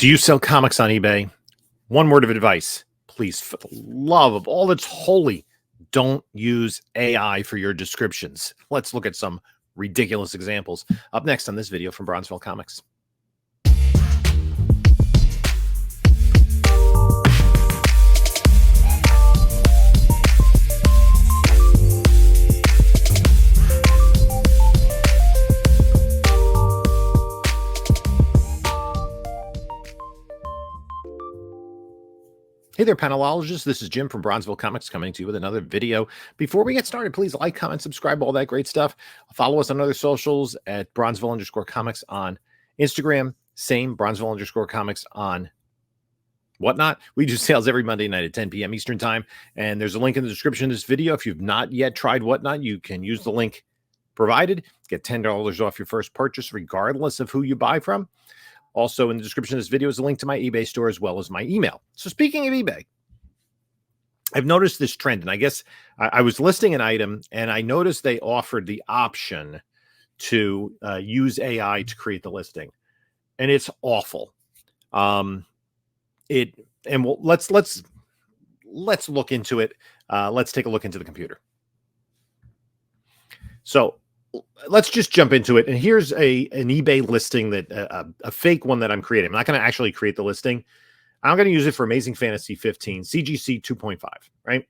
Do you sell comics on eBay? One word of advice, please, for the love of all that's holy, don't use AI for your descriptions. Let's look at some ridiculous examples. Up next on this video from Bronzeville Comics. Hey there, panelologists. This is Jim from Bronzeville Comics coming to you with another video. Before we get started, please like, comment, subscribe, all that great stuff. Follow us on other socials at Bronzeville_comics on Instagram. Same, Bronzeville_comics on whatnot. We do sales every Monday night at 10 p.m. Eastern time. And there's a link in the description of this video. If you've not yet tried whatnot, you can use the link provided. Get $10 off your first purchase, regardless of who you buy from. Also, in the description of this video is a link to my eBay store as well as my email. So speaking of eBay, I've noticed this trend, and I guess I was listing an item, and I noticed they offered the option to use AI to create the listing, and it's awful. Let's look into it. Let's take a look into the computer. So let's just jump into it. And here's an eBay listing that a fake one that I'm creating. I'm not going to actually create the listing. I'm going to use it for Amazing Fantasy 15, CGC 2.5, right?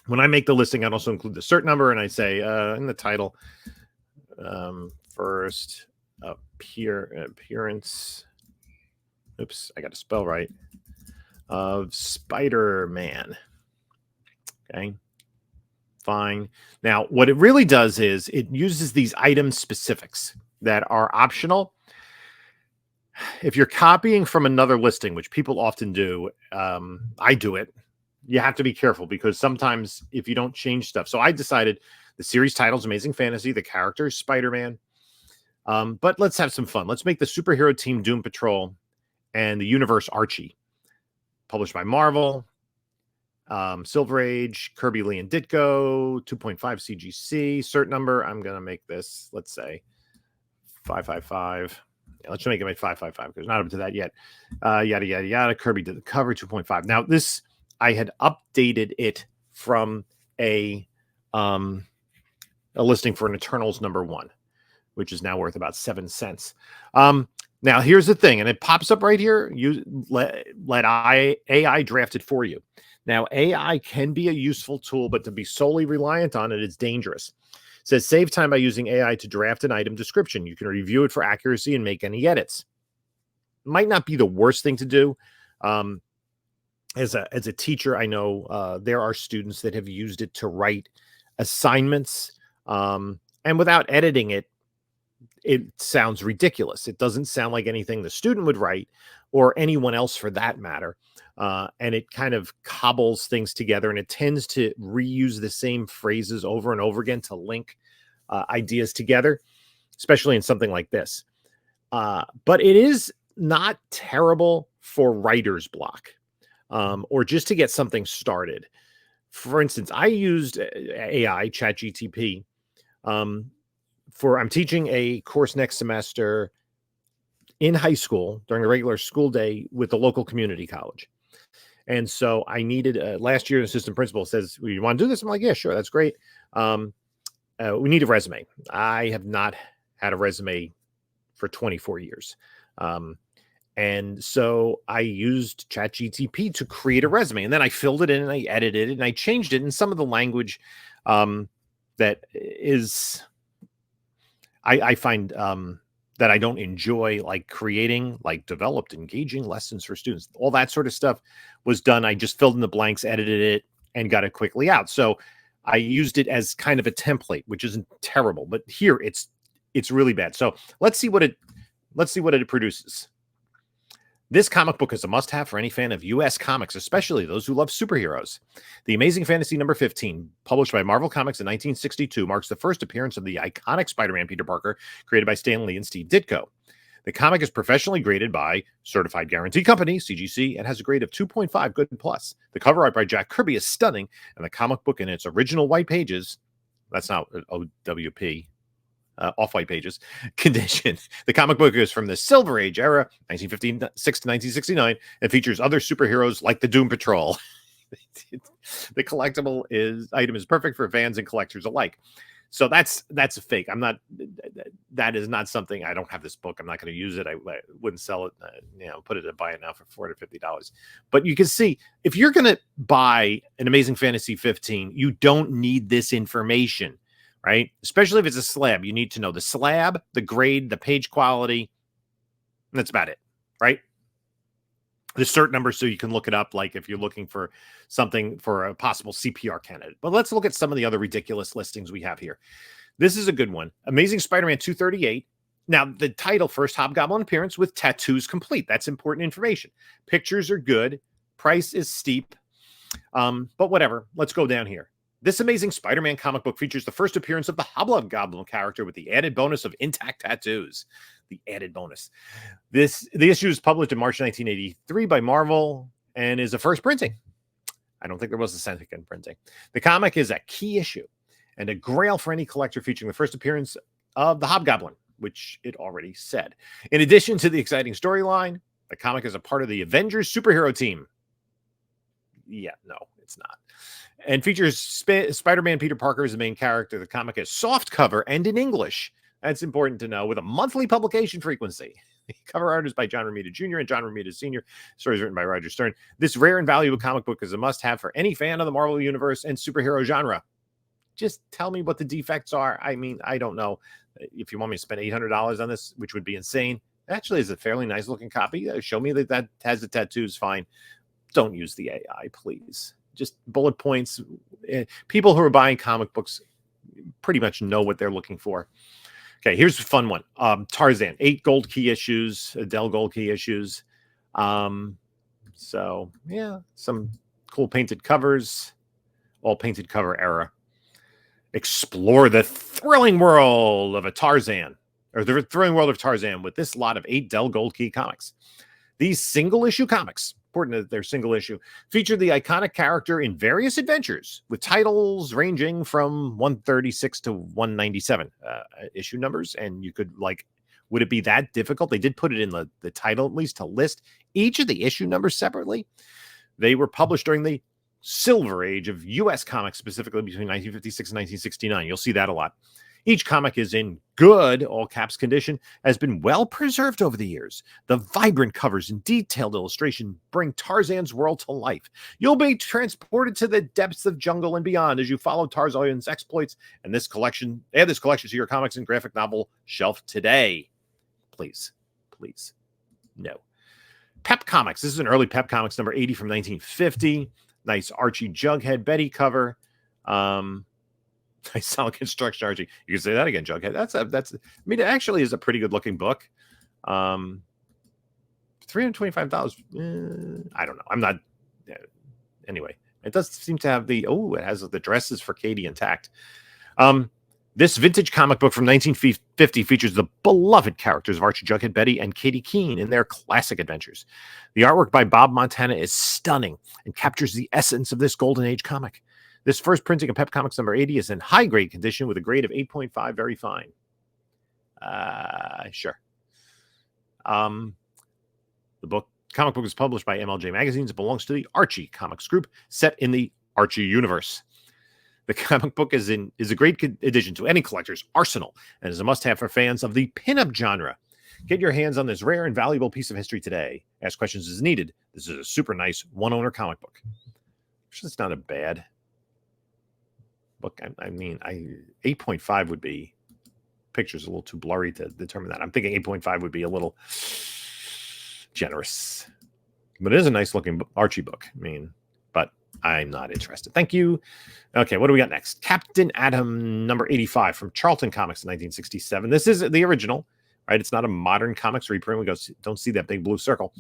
When I make the listing, I'd also include the cert number, and I say in the title, first appearance, oops, I got to spell right, of Spider-Man, okay? Fine. Now, what it really does is it uses these item specifics that are optional. If you're copying from another listing, which people often do, I do it, you have to be careful because sometimes if you don't change stuff. So I decided the series title is Amazing Fantasy, the character is Spider-Man. But let's have some fun. Let's make the superhero team Doom Patrol and the universe Archie. Published by Marvel. Silver Age, Kirby, Lee, and Ditko, 2.5 CGC, cert number. I'm going to make this, let's say, 555. Yeah, let's make it 555 because not up to that yet. Yada, yada, yada. Kirby did the cover, 2.5. Now, this, I had updated it from a listing for an Eternals #1, which is now worth about 7 cents. Now, here's the thing, and it pops up right here. You let AI draft it for you. Now, AI can be a useful tool, but to be solely reliant on it is dangerous. It says, save time by using AI to draft an item description. You can review it for accuracy and make any edits. Might not be the worst thing to do. As a teacher, I know there are students that have used it to write assignments. And without editing it, it sounds ridiculous. It doesn't sound like anything the student would write or anyone else for that matter. And it kind of cobbles things together, and it tends to reuse the same phrases over and over again to link ideas together, especially in something like this. But it is not terrible for writer's block or just to get something started. For instance, I used AI, ChatGTP, I'm teaching a course next semester in high school during a regular school day with the local community college. And so I needed, last year, an assistant principal says, well, you want to do this? I'm like, yeah, sure. That's great. We need a resume. I have not had a resume for 24 years. And so I used ChatGTP to create a resume, and then I filled it in and I edited it and I changed it in some of the language that is, I find that I don't enjoy, like creating like developed engaging lessons for students. All that sort of stuff was done. I just filled in the blanks, edited it, and got it quickly out. So I used it as kind of a template, which isn't terrible, but here it's really bad. So let's see what it produces. This comic book is a must-have for any fan of U.S. comics, especially those who love superheroes. The Amazing Fantasy #15, published by Marvel Comics in 1962, marks the first appearance of the iconic Spider-Man Peter Parker, created by Stan Lee and Steve Ditko. The comic is professionally graded by Certified Guarantee Company, CGC, and has a grade of 2.5 good plus. The cover art by Jack Kirby is stunning, and the comic book in its original white pages, that's not OWP, off-white pages condition. The comic book is from the Silver Age era, 1956 to 1969, and features other superheroes like the Doom Patrol. The collectible item is perfect for fans and collectors alike. So that's a fake. That is not something. I don't have this book. I'm not going to use it. I wouldn't sell it. Put it to buy it now for $450. But you can see, if you're going to buy an Amazing Fantasy 15, you don't need this information, right? Especially if it's a slab. You need to know the slab, the grade, the page quality. That's about it, right? The cert number, so you can look it up, like if you're looking for something for a possible CPR candidate. But let's look at some of the other ridiculous listings we have here. This is a good one. Amazing Spider-Man 238. Now, the title, first Hobgoblin appearance with tattoos complete. That's important information. Pictures are good. Price is steep. But whatever. Let's go down here. This Amazing Spider-Man comic book features the first appearance of the Hobgoblin character with the added bonus of intact tattoos. The added bonus. The issue is published in March 1983 by Marvel and is a first printing. I don't think there was a second printing. The comic is a key issue and a grail for any collector, featuring the first appearance of the Hobgoblin, which it already said. In addition to the exciting storyline, the comic is a part of the Avengers superhero team. Yeah, no, it's not. And features Spider-Man Peter Parker as the main character. The comic is soft cover and in English. That's important to know, with a monthly publication frequency. The cover art is by John Romita Jr. and John Romita Sr. Stories written by Roger Stern. This rare and valuable comic book is a must-have for any fan of the Marvel Universe and superhero genre. Just tell me what the defects are. I mean, I don't know. If you want me to spend $800 on this, which would be insane, actually is a fairly nice-looking copy. Show me that has the tattoos, fine. Don't use the AI, please. Just bullet points. People who are buying comic books pretty much know what they're looking for. Okay, here's a fun one. Tarzan, 8 gold key issues, Adele gold key issues. So, yeah, some cool painted covers, all painted cover era. Explore the thrilling world of Tarzan with this lot of 8 Dell Gold Key comics. These single-issue comics, important that they're single issue, feature the iconic character in various adventures with titles ranging from 136 to 197 issue numbers. And you could, would it be that difficult? They did put it in the title, at least, to list each of the issue numbers separately. They were published during the Silver Age of U.S. comics, specifically between 1956 and 1969. You'll see that a lot. Each comic is in good, all caps condition, has been well preserved over the years. The vibrant covers and detailed illustration bring Tarzan's world to life. You'll be transported to the depths of jungle and beyond as you follow Tarzan's exploits. And add this collection to your comics and graphic novel shelf today. Please, no. Pep Comics. This is an early Pep Comics number 80 from 1950. Nice Archie Jughead Betty cover. Nice solid construction, Archie. You can say that again, Jughead. It actually is a pretty good looking book. $325. I don't know. I'm not. Anyway, it does seem to have it has the dresses for Katie intact. This vintage comic book from 1950 features the beloved characters of Archie Jughead, Betty, and Katie Keene in their classic adventures. The artwork by Bob Montana is stunning and captures the essence of this golden age comic. This first printing of Pep Comics number 80 is in high grade condition with a grade of 8.5, very fine. Sure. The comic book is published by MLJ Magazines. It belongs to the Archie Comics group, set in the Archie universe. The comic book is a great addition to any collector's arsenal and is a must-have for fans of the pinup genre. Get your hands on this rare and valuable piece of history today. Ask questions as needed. This is a super nice one-owner comic book. It's not a bad book. I mean, 8.5 would be, picture's a little too blurry to determine that. I'm thinking 8.5 would be a little generous. But it is a nice looking Archie book. But I'm not interested. Thank you. Okay, what do we got next? Captain Atom number 85 from Charlton Comics in 1967. This is the original, right? It's not a modern comics reprint. Don't see that big blue circle.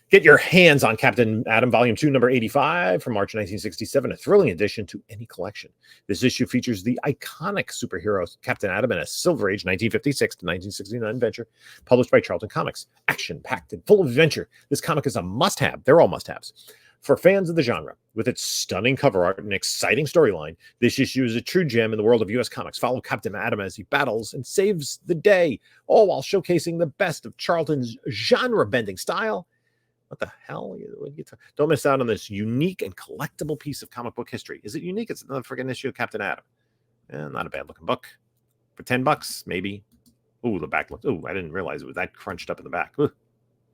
Get your hands on Captain Atom Volume 2, number 85 from March 1967, a thrilling addition to any collection. This issue features the iconic superhero Captain Atom in a Silver Age 1956 to 1969 adventure published by Charlton Comics. Action-packed and full of adventure. This comic is a must-have. They're all must-haves For fans of the genre, with its stunning cover art and exciting storyline, this issue is a true gem in the world of U.S. Comics. Follow Captain Atom as he battles and saves the day, all while showcasing the best of Charlton's genre-bending style. What the hell? Don't miss out on this unique and collectible piece of comic book history. Is it unique? It's another freaking issue of Captain Atom. Not a bad-looking book. For $10, maybe. Ooh, the back looks... Ooh, I didn't realize it was that crunched up in the back. Ooh.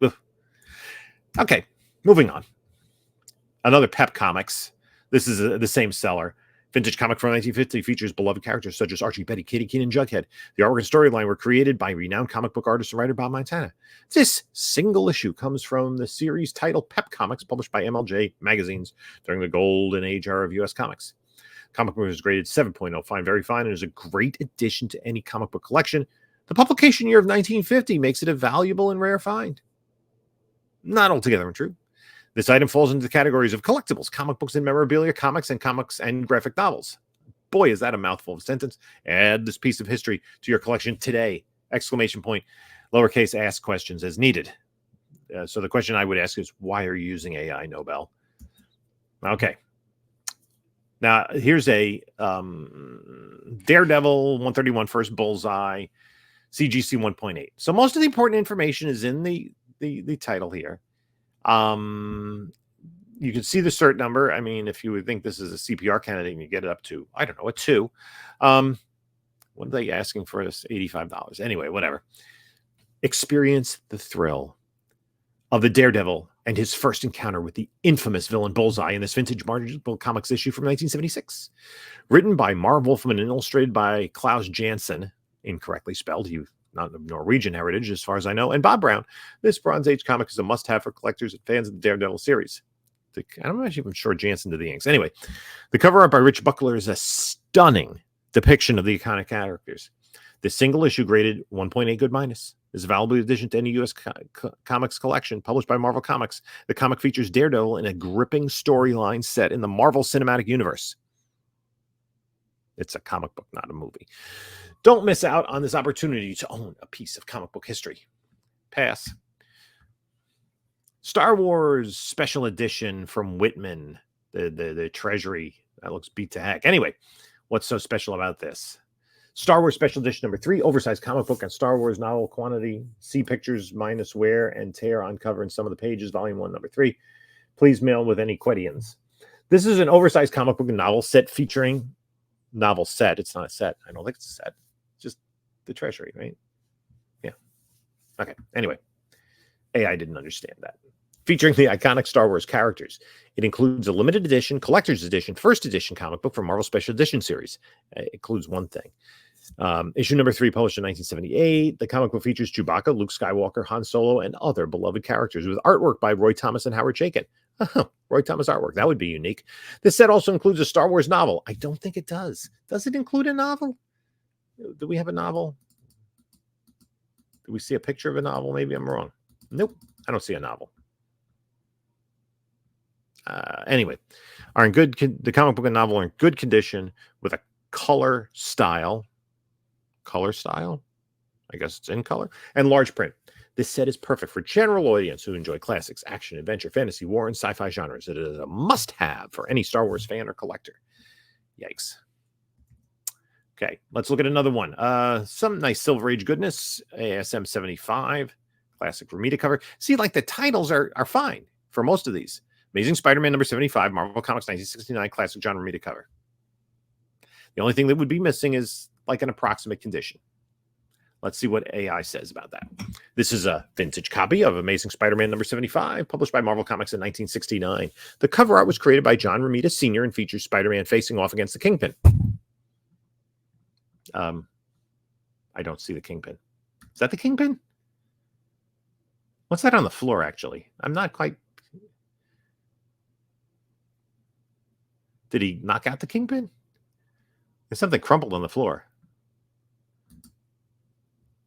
Ooh. Okay, moving on. Another Pep Comics. This is the same seller. Vintage comic from 1950 features beloved characters such as Archie, Betty, Kitty, Keen, and Jughead. The artwork and storyline were created by renowned comic book artist and writer Bob Montana. This single issue comes from the series titled Pep Comics, published by MLJ magazines during the golden age era of U.S. comics. Comic book was graded 7.0, fine, very fine, and is a great addition to any comic book collection. The publication year of 1950 makes it a valuable and rare find. Not altogether untrue. This item falls into the categories of collectibles, comic books and memorabilia, comics and graphic novels. Boy, is that a mouthful of a sentence. Add this piece of history to your collection today! Exclamation point. Lowercase ask questions as needed. So the question I would ask is, why are you using AI, Nobel? Okay. Now, here's a Daredevil 131 First Bullseye CGC 1.8. So most of the important information is in the title here. You can see the cert number. I mean, if you would think this is a CPR candidate and you get it up to, I don't know, a 2. What are they asking for this? $85. Anyway, whatever. Experience the thrill of the Daredevil and his first encounter with the infamous villain Bullseye in this vintage Marvel Comics issue from 1976. Written by Marv Wolfman and illustrated by Klaus Janson, incorrectly spelled. He not of Norwegian heritage, as far as I know, and Bob Brown. This Bronze Age comic is a must-have for collectors and fans of the Daredevil series. I'm not even sure Jansen did the inks. Anyway, the cover art by Rich Buckler is a stunning depiction of the iconic characters. The single issue, graded 1.8 good minus, is a valuable addition to any U.S. comics collection published by Marvel Comics. The comic features Daredevil in a gripping storyline set in the Marvel Cinematic Universe. It's a comic book, not a movie. Don't miss out on this opportunity to own a piece of comic book history. Pass. Star Wars Special Edition from Whitman, the Treasury. That looks beat to heck. Anyway, what's so special about this? Star Wars Special Edition number 3, oversized comic book on Star Wars novel quantity. See pictures minus wear and tear on cover in some of the pages. Volume 1, number 3. Please mail with any questions. This is an oversized comic book and novel set featuring... Novel set. It's not a set. I don't think it's a set. Just the Treasury, right? Yeah. Okay. Anyway, AI didn't understand that. Featuring the iconic Star Wars characters. It includes a limited edition, collector's edition, first edition comic book from Marvel Special Edition series. It includes one thing. Issue number 3, published in 1978. The comic book features Chewbacca, Luke Skywalker, Han Solo, and other beloved characters with artwork by Roy Thomas and Howard Chaykin. Roy Thomas artwork. That would be unique. This set also includes a Star Wars novel. I don't think it does. Does it include a novel? Do we have a novel? Do we see a picture of a novel? Maybe I'm wrong. Nope. I don't see a novel. Anyway, the comic book and novel are in good condition with a color style. Color style? I guess it's in color. And large print. This set is perfect for general audience who enjoy classics, action, adventure, fantasy, war, and sci-fi genres. It is a must-have for any Star Wars fan or collector. Yikes. Okay, let's look at another one. Some nice Silver Age goodness. ASM 75. Classic Ramita cover. See, like the titles are fine for most of these. Amazing Spider-Man number 75, Marvel Comics 1969, classic John Romita cover. The only thing that would be missing is like an approximate condition. Let's see what AI says about that. This is a vintage copy of Amazing Spider-Man number 75, published by Marvel Comics in 1969. The cover art was created by John Romita Sr. and features Spider-Man facing off against the Kingpin. I don't see the Kingpin. Is that the Kingpin? What's that on the floor, actually? I'm not quite... Did he knock out the Kingpin? There's something crumpled on the floor.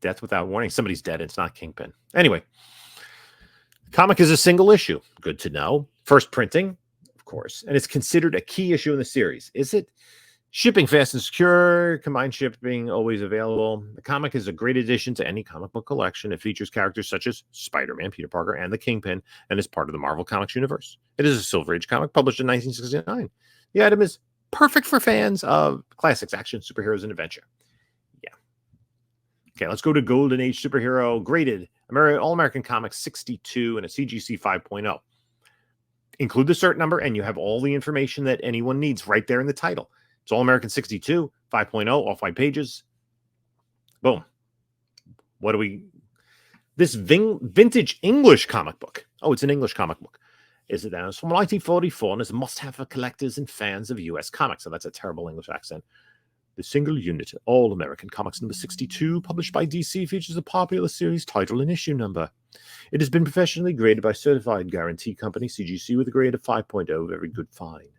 Death without warning. Somebody's dead. It's not Kingpin. Anyway, the comic is a single issue. Good to know. First printing, of course. And it's considered a key issue in the series. Is it? Shipping fast and secure, combined shipping always available. The comic is a great addition to any comic book collection. It features characters such as Spider-Man, Peter Parker, and the Kingpin, and is part of the Marvel Comics universe. It is a Silver Age comic published in 1969. The item is perfect for fans of classics, action, superheroes, and adventure. Yeah. Okay, let's go to Golden Age Superhero, graded All-American Comics 62 and a CGC 5.0. Include the cert number, and you have all the information that anyone needs right there in the title. It's All-American 62, 5.0, off-white pages. Boom. What do we... This vintage English comic book. Oh, it's an English comic book. Is it now? It's from 1944 and is a must-have for collectors and fans of U.S. comics. So that's a terrible English accent. The single unit, All-American Comics number 62, published by DC, features a popular series title and issue number. It has been professionally graded by Certified Guarantee Company, CGC, with a grade of 5.0. Very good find.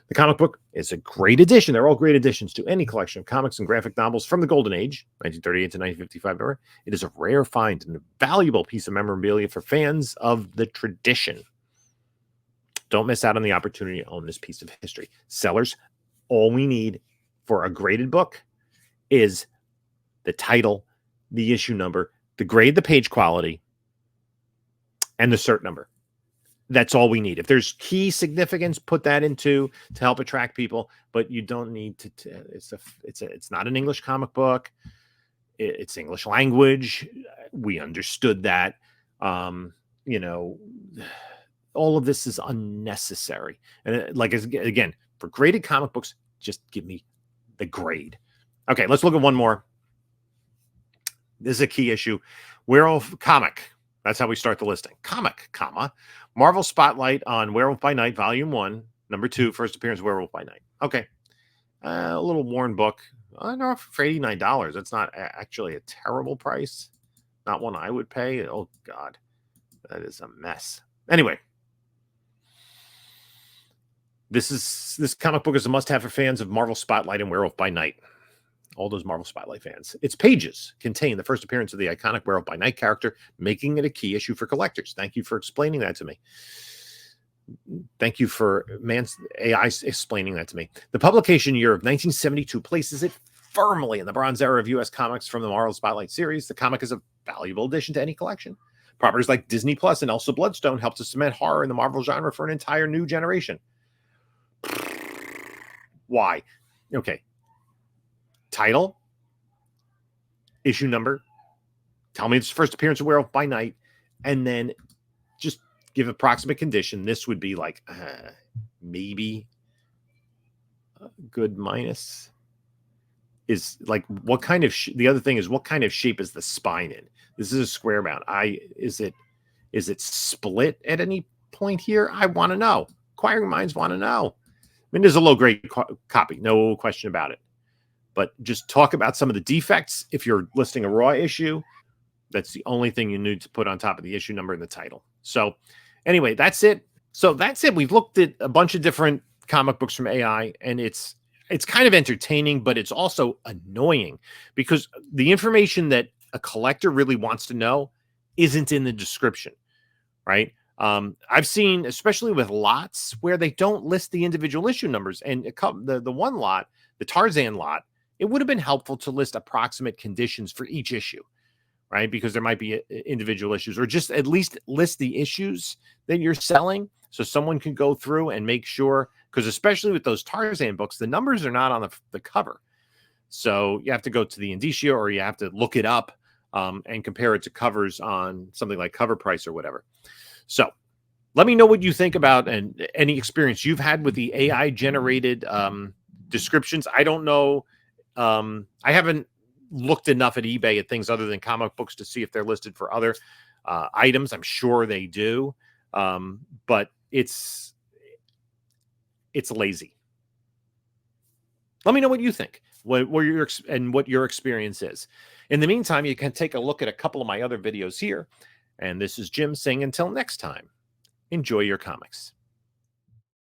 The comic book is a great addition. They're all great additions to any collection of comics and graphic novels from the Golden Age, 1938 to 1955 era. It is a rare find and a valuable piece of memorabilia for fans of the tradition. Don't miss out on the opportunity to own this piece of history. Sellers, all we need for a graded book is the title, the issue number, the grade, the page quality, and the cert number. That's all we need. If there's key significance, put that into to help attract people. But you don't need to. It's not an English comic book. It's English language. We understood that. You know, all of this is unnecessary. And like again, for graded comic books, just give me the grade. Okay, let's look at one more. This is a key issue. Werewolf comic. That's how we start the listing. Comic, comma, Marvel Spotlight on Werewolf by Night, Volume 1, Number 2, first appearance, Werewolf by Night. Okay. A little worn book. I know for $89. That's not actually a terrible price. Not one I would pay. Oh, God. That is a mess. Anyway. This comic book is a must-have for fans of Marvel Spotlight and Werewolf by Night. All those Marvel Spotlight fans. Its pages contain the first appearance of the iconic Werewolf by Night character, making it a key issue for collectors. Thank you for explaining that to me. Thank you for AI explaining that to me. The publication year of 1972 places it firmly in the bronze era of U.S. comics from the Marvel Spotlight series. The comic is a valuable addition to any collection. Properties like Disney Plus and Elsa Bloodstone helped to cement horror in the Marvel genre for an entire new generation. Why? Okay. Title, issue number, tell me it's first appearance of Werewolf by Night, and then just give approximate condition. This would be like maybe good minus. Is like what kind of the other thing is what kind of shape is the spine in? This is a square mount. Is it split at any point here? I want to know. Inquiring minds want to know. I mean, there's a low grade copy, no question about it. But just talk about some of the defects. If you're listing a raw issue, that's the only thing you need to put on top of the issue number and the title. So anyway, that's it. So that's it. We've looked at a bunch of different comic books from AI, and it's kind of entertaining, but it's also annoying because the information that a collector really wants to know isn't in the description, right? I've seen, especially with lots, where they don't list the individual issue numbers. And the one lot, the Tarzan lot, it would have been helpful to list approximate conditions for each issue, right? Because there might be individual issues, or just at least list the issues that you're selling so someone can go through and make sure, because especially with those Tarzan books, the numbers are not on the cover. So you have to go to the indicia, or you have to look it up and compare it to covers on something like Cover Price or whatever. So let me know what you think about and any experience you've had with the AI generated descriptions. I don't know. I haven't looked enough at eBay at things other than comic books to see if they're listed for other items. I'm sure they do. But it's lazy. Let me know what you think, what your experience is. In the meantime, you can take a look at a couple of my other videos here. And this is Jim saying until next time, enjoy your comics.